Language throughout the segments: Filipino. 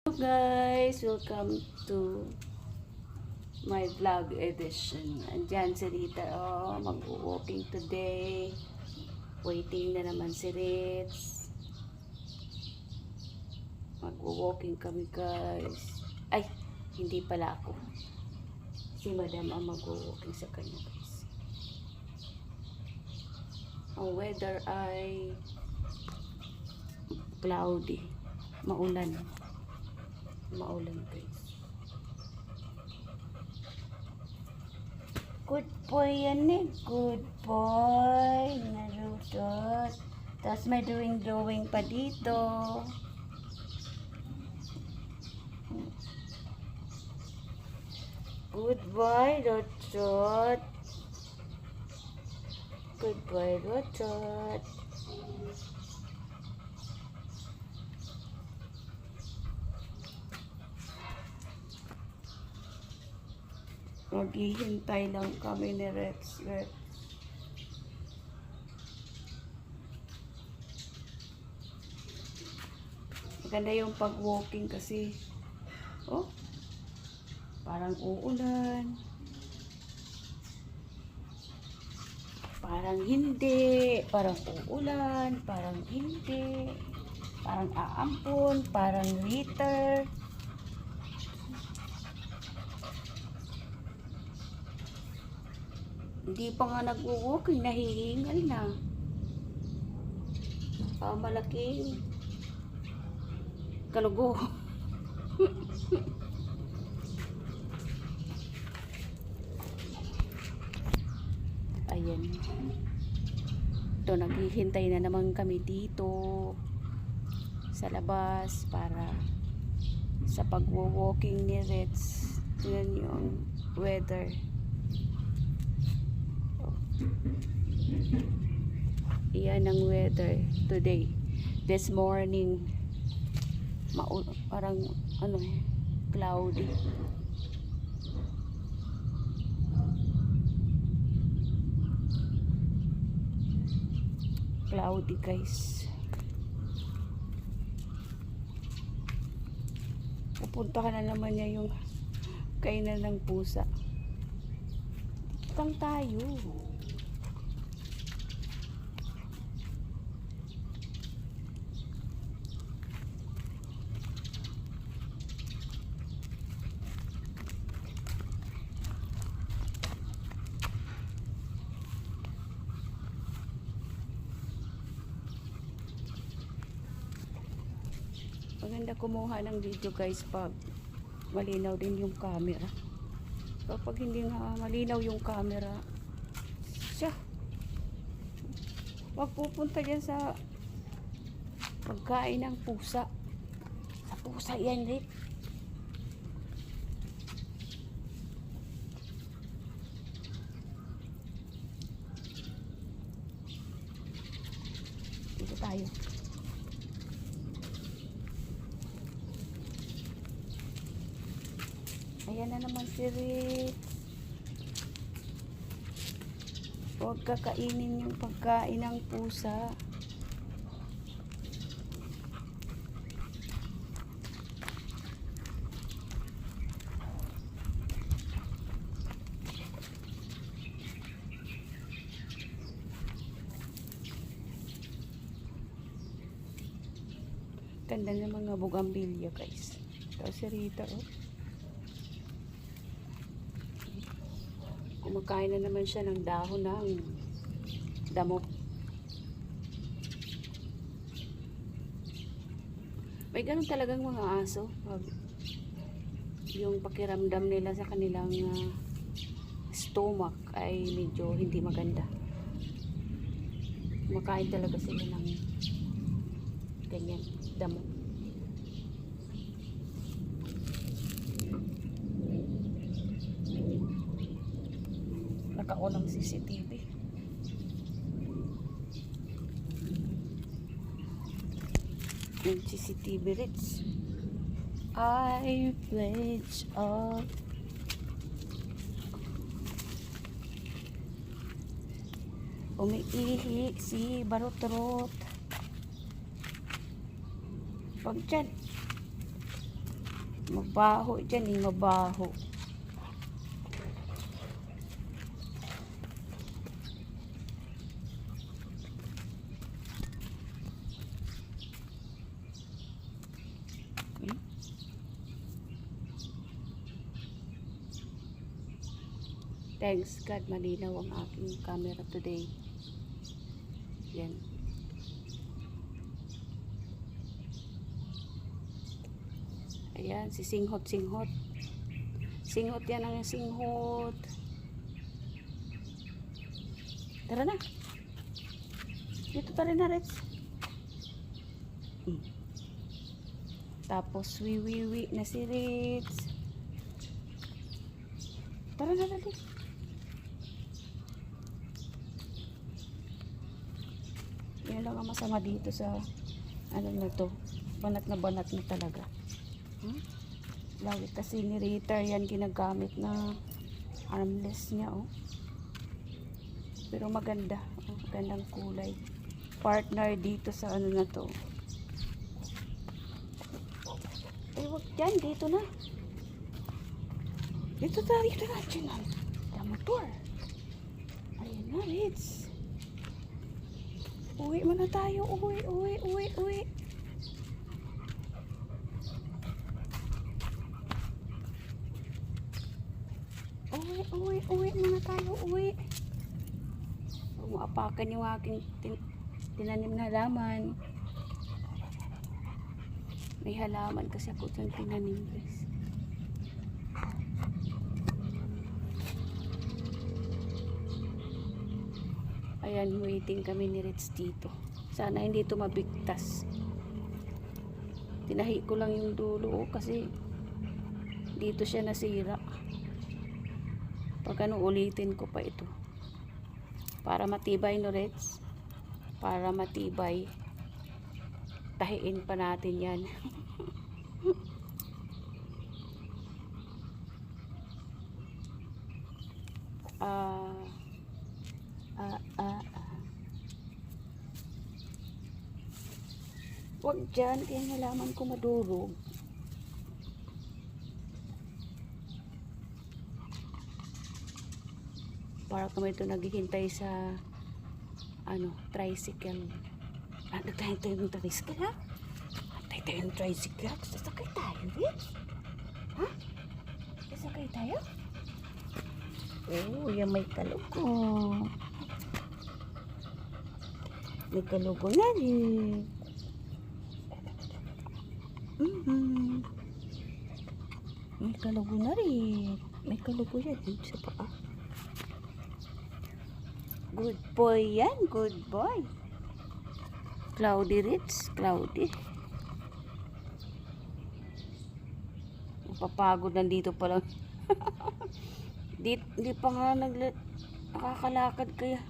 Hello guys, welcome to my vlog edition. Andyan si Rita, mag-walking today. Waiting na naman si Ritz. Mag-walking kami guys. Ay, hindi pala ako. Si Madam ang mag-walking sa kanya guys. Ang weather ay cloudy. Maulan guys. Good boy yan eh. Good boy. Narutot. Tapos may drawing pa dito. Good boy, Rotot. Good boy, Rotot. Maghihintay lang kami ni Rex. Maganda yung pag-walking kasi parang uulan. Parang hindi. Parang uulan. Parang hindi. Parang aampon. Parang liter. Hindi pa nga nag-walking, nahihingal na. Malaking kalugo. Ayan. Ito, naghihintay na naman kami dito sa labas para sa pag-walking ni Ritz. Tingnan yung weather. Iyan ang weather today. This morning parang cloudy. Cloudy guys. Pupuntahan na naman niya yung kainan ng pusa. Dito lang tayo. Maganda kumuha ng video guys pag malinaw din yung camera. Kapag hindi nga malinaw yung camera, wag pupunta dyan sa pagkain ng pusa. Sa pusa yan rin. Dito tayo. Ayan na naman si Rick. Huwag kakainin yung pagkain ng pusa. Ganda ng mga bugambilya guys. Tapos si Rita kumakain na naman siya ng dahon ng damo. May ganun talagang mga aso. Yung pakiramdam nila sa kanilang stomach ay medyo hindi maganda. Kumakain talaga sila ng ganyan, damo. Naka-on ang CCTV. Yung CCTV Ritz. I pledge of umiihi si Barutrot. Pag dyan Mabaho dyan eh, mabaho. Thanks God, malinaw ang aking camera today. Yan. Ayan, si Singhot. Singhot yan ang singhot. Tara na. Dito pa rin na, Reds. Tapos, wiwiwi na si Reds. Tara na, dali. Yan lang ang masama dito sa ano na to. Banat na talaga. Lagi kasi ni Rita yan ginagamit na armless niya, oh. Pero maganda. Oh, magandang kulay. Partner dito sa ano na to. Eh, wag dyan. Dito na. Dito na. Dyan na. Motor. Ayan na, Reds. Uwi muna tayo. Uwi. Uwi muna tayo. Uwi. Umaapakan yung aking tinanim na halaman. May halaman kasi ako dyan tinanim, guys. Ayan, waiting kami ni Reds dito. Sana hindi ito mabigtas. Tinahi ko lang yung dulo kasi dito siya nasira. Pag ano, ulitin ko pa ito. Para matibay, no, Reds? Para matibay. Tahiin pa natin yan. Huwag dyan, kaya nalaman ko madurog. Para kami ito naghihintay sa ano, tricycle. Nagtahin tayo ng tricycle, ha? Nagtahin tayo ng tricycle. Sasakay tayo, bitch. Ha? Sasakay tayo? Oh, yan may kalugo. May kalugo na rin. May kalugo na rin. May kalugo yan. Sa paa. Good boy yan. Good boy. Cloudy, Reds. Cloudy. Napapagod nandito pa lang. Di pa nga nakakalakad kaya.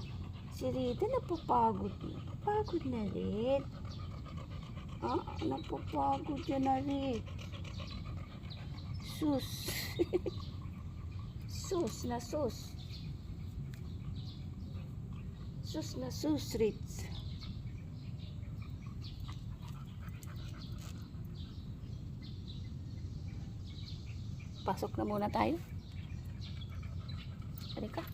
Si Rita napapagod. Napapagod na rin. Napapagod yan na rin. Sus. Sus na sus. Sus na sus, Reds. Pasok na muna tayo. Halika.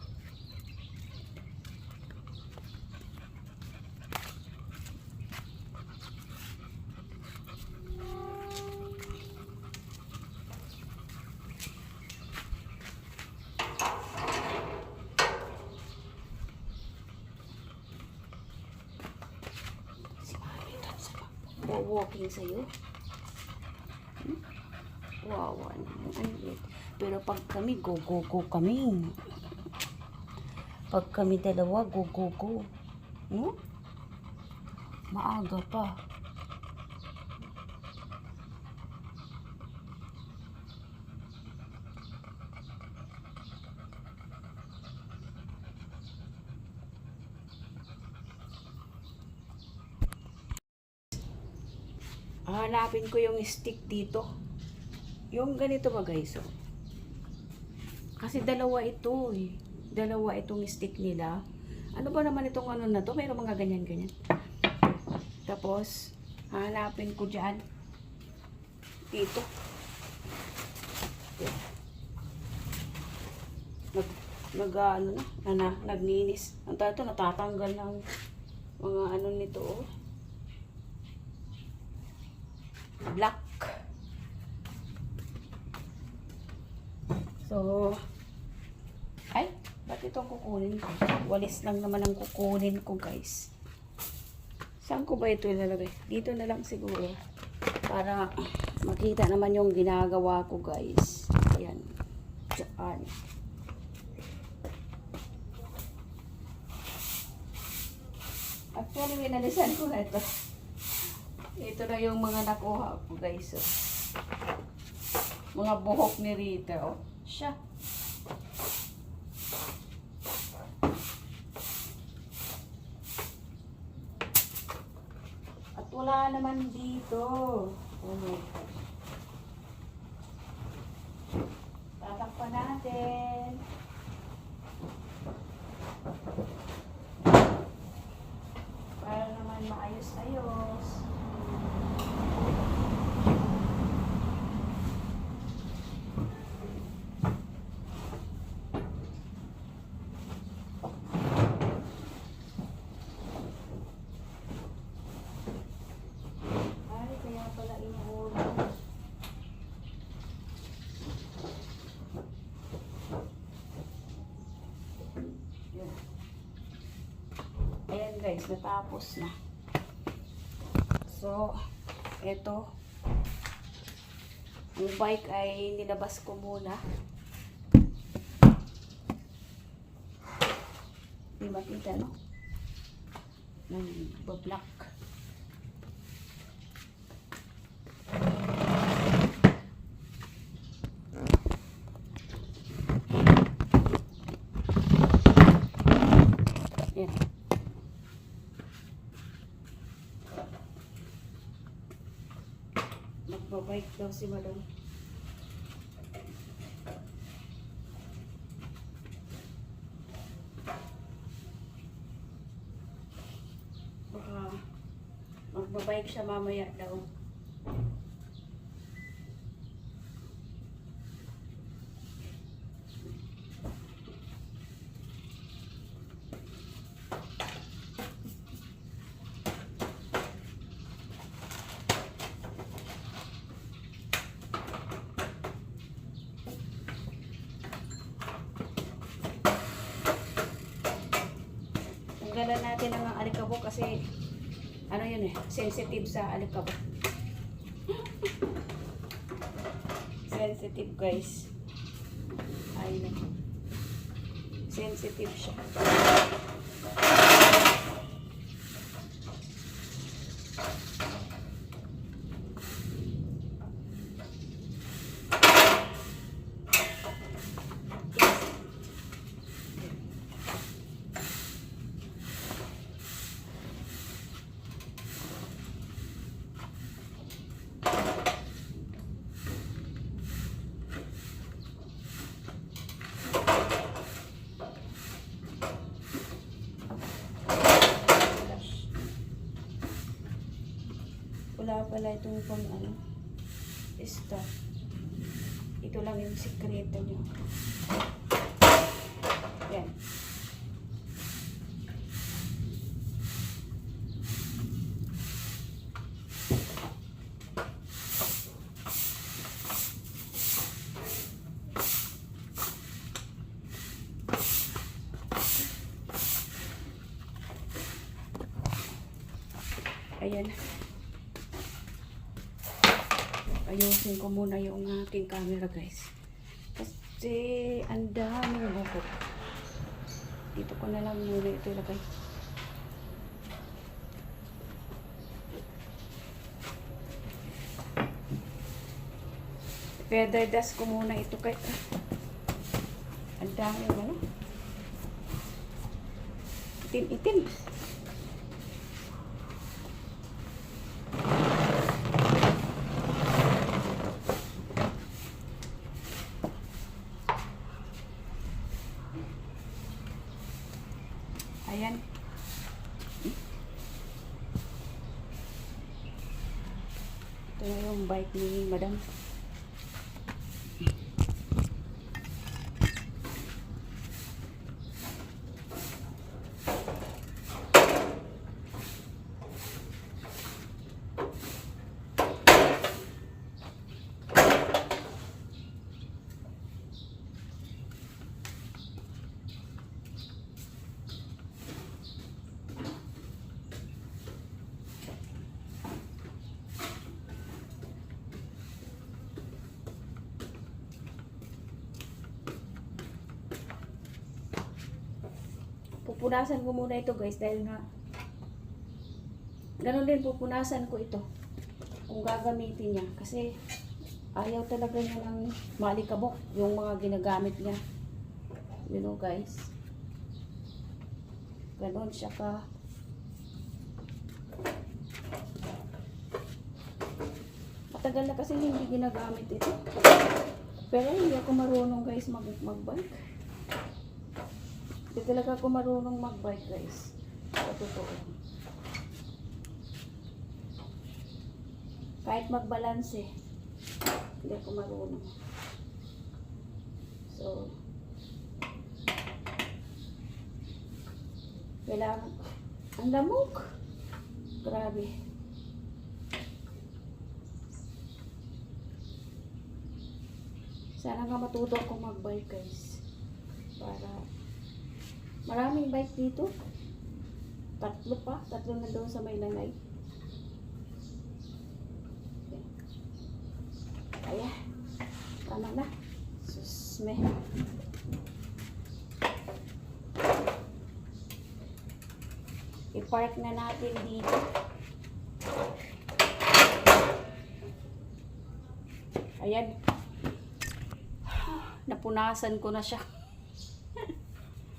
Walking sa'yo. Wawa naman. Pero pag kami, go kami. Pag kami dalawa, go. Maaga pa. Hanapin ko yung stick dito. Yung ganito ba, guys? Oh. Kasi dalawa ito eh. Dalawa itong stick nila. Ano ba naman itong ano na to? Mayroong mga ganyan. Tapos, hanapin ko dyan. Dito. Nagninis. Ang tato, natatanggal ng mga ano nito, oh. Black. So, ay, ba't itong kukunin ko? Walis lang naman ang kukunin ko, guys. Saan ko ba ito ilalagay? Dito na lang siguro. Para makita naman yung ginagawa ko, guys. Ayan. Diyan. Actually, winalisan ko na ito. Ito na yung mga nakuha ko, guys. Oh. Mga buhok ni Rita, oh. Siya. At wala naman dito. Oh my gosh. Tatakpan natin. Para naman maayos-ayos. Ay, kaya pala inuulo. Yun. Ayan guys, natapos na. So, eto. Ang bike ay nilabas ko muna. Di makita, no? Nag-black. Ayan. Magbabike daw si madam. Baka magbabike siya mamaya daw. Tanggalan natin ang alikabok kasi ano yun eh, sensitive sa alikabok. Sensitive guys. Ayun. Sensitive siya. Wala pala itong pang ano, stuff. Ito lang yung sikreto niya. Yan. Ayan. Ayusin ko muna yung aking camera guys. Kasi ang daming buhok. Dito ko na lang muna ito ilagay. Feather dust ko muna ito kay ang daming ano. Itim-itim. Ayan. Ito na yung bike ni madam. pupunasan ko muna ito guys dahil nga ganun din pupunasan ko ito kung gagamitin niya kasi ayaw talaga niya ng malikabok yung mga ginagamit niya. You know guys. Ganon siya ka. Matagal na kasi hindi ginagamit ito. Pero hindi ako marunong guys magbike. Hindi talaga ako marunong magbike guys. Sa totoo. Kahit magbalanse, hindi ako marunong. So, kailangan, ang lamok. Grabe. Sana nga matuto akong magbike guys. Para, maraming bike dito. Tatlo na doon sa may lanay. Ayan. Tama na. Susme. I-park na natin dito. Ayan. Napunasan ko na siya.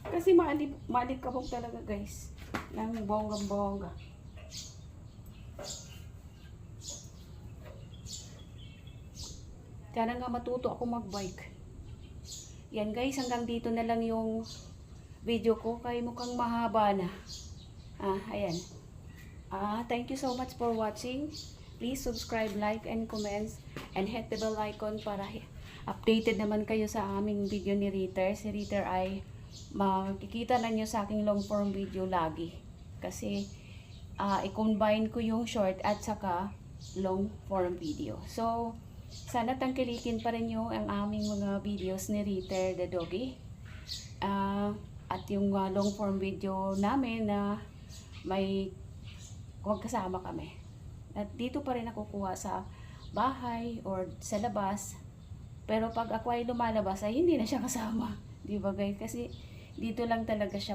Kasi malikabok talaga guys. Ng bonggang-bongga. Sana nga matuto ako magbike. Yan guys, hanggang dito na lang yung video ko. Kaya mukhang mahaba na. Ayan. Thank you so much for watching. Please subscribe, like, and comments. And hit the bell icon para updated naman kayo sa aming video ni Ritter. Si Ritter ay makikita na nyo sa aking long form video lagi. Kasi i-combine ko yung short at saka long form video. So, sana tangkilikin pa rin nyo ang aming mga videos ni Ritter the Doggy. At yung long form video namin na may kasama kami. At dito pa rin nakukuha sa bahay or sa labas. Pero pag ako ay lumalabas ay hindi na siya kasama. Di ba guys? Kasi dito lang talaga siya